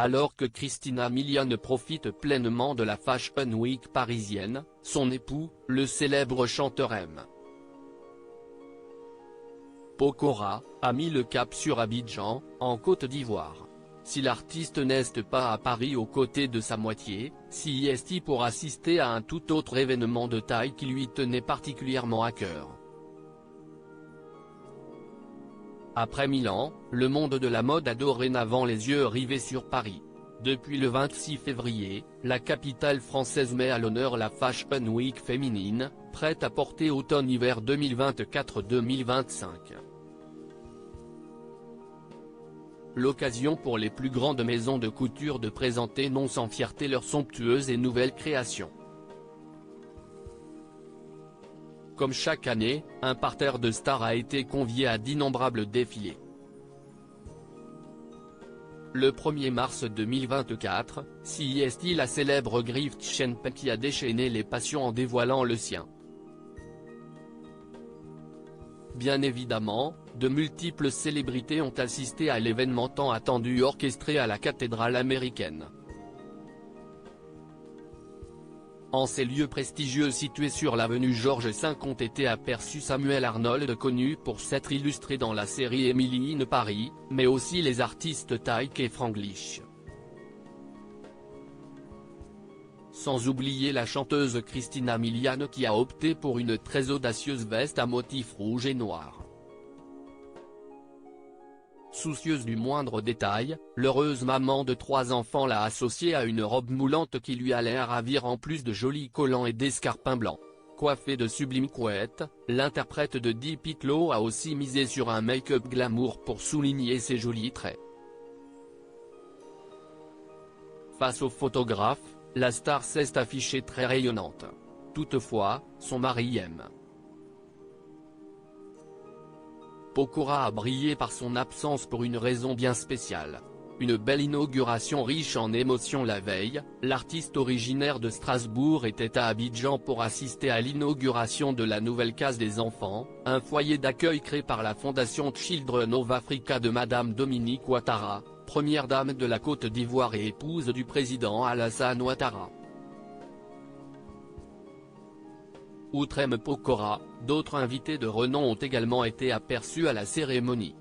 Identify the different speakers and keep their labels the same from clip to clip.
Speaker 1: Alors que Christina Milian profite pleinement de la Fashion Week parisienne, son époux, le célèbre chanteur M. Pokora, a mis le cap sur Abidjan, en Côte d'Ivoire. Si l'artiste n'est pas à Paris aux côtés de sa moitié, CIST pour assister à un tout autre événement de taille qui lui tenait particulièrement à cœur. Après Milan, le monde de la mode a dorénavant les yeux rivés sur Paris. Depuis le 26 février, la capitale française met à l'honneur la Fashion Week féminine, prête à porter automne-hiver 2024-2025. L'occasion pour les plus grandes maisons de couture de présenter non sans fierté leurs somptueuses et nouvelles créations. Comme chaque année, un parterre de stars a été convié à d'innombrables défilés. Le 1er mars 2024, CIST la célèbre Grift Shenpe qui a déchaîné les passions en dévoilant le sien. Bien évidemment, de multiples célébrités ont assisté à l'événement tant attendu orchestré à la cathédrale américaine. En ces lieux prestigieux situés sur l'avenue Georges V ont été aperçus Samuel Arnold connu pour s'être illustré dans la série Emily in Paris, mais aussi les artistes Tyke et Franglish. Sans oublier la chanteuse Christina Milian qui a opté pour une très audacieuse veste à motifs rouge et noir. Soucieuse du moindre détail, l'heureuse maman de 3 enfants l'a associée à une robe moulante qui lui allait à ravir en plus de jolis collants et d'escarpins blancs. Coiffée de sublimes couettes, l'interprète de Deep It Low a aussi misé sur un make-up glamour pour souligner ses jolis traits. Face aux photographes, la star s'est affichée très rayonnante. Toutefois, son mari M. Pokora a brillé par son absence pour une raison bien spéciale. Une belle inauguration riche en émotions la veille, l'artiste originaire de Strasbourg était à Abidjan pour assister à l'inauguration de la nouvelle case des enfants, un foyer d'accueil créé par la fondation Children of Africa de Madame Dominique Ouattara, première dame de la Côte d'Ivoire et épouse du président Alassane Ouattara. Outre M. Pokora, d'autres invités de renom ont également été aperçus à la cérémonie.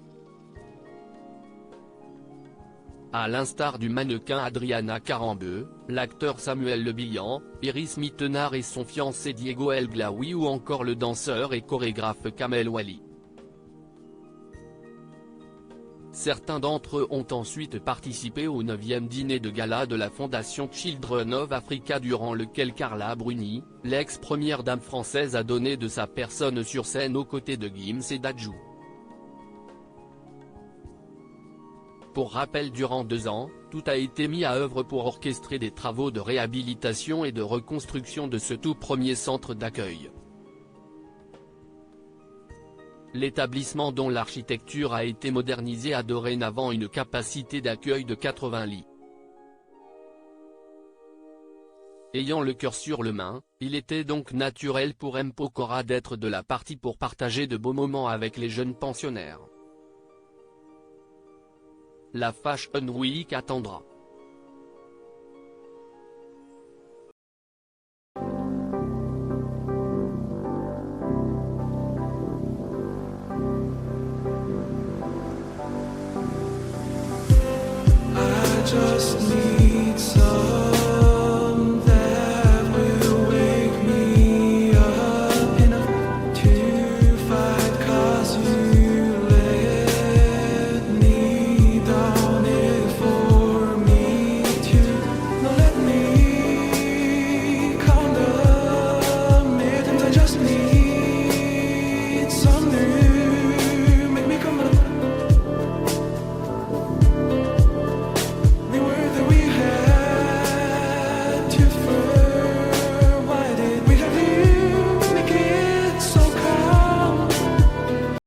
Speaker 1: À l'instar du mannequin Adriana Carambeu, l'acteur Samuel Le Bihan, Iris Mittenard et son fiancé Diego El Glaoui ou encore le danseur et chorégraphe Kamel Wally. Certains d'entre eux ont ensuite participé au 9e dîner de gala de la fondation Children of Africa durant lequel Carla Bruni, l'ex-première dame française a donné de sa personne sur scène aux côtés de Gims et Dadju. Pour rappel, durant 2 ans, tout a été mis à œuvre pour orchestrer des travaux de réhabilitation et de reconstruction de ce tout premier centre d'accueil. L'établissement dont l'architecture a été modernisée a dorénavant une capacité d'accueil de 80 lits. Ayant le cœur sur le main, il était donc naturel pour M. Pokora d'être de la partie pour partager de beaux moments avec les jeunes pensionnaires. La Fashion Week attendra.
Speaker 2: Just need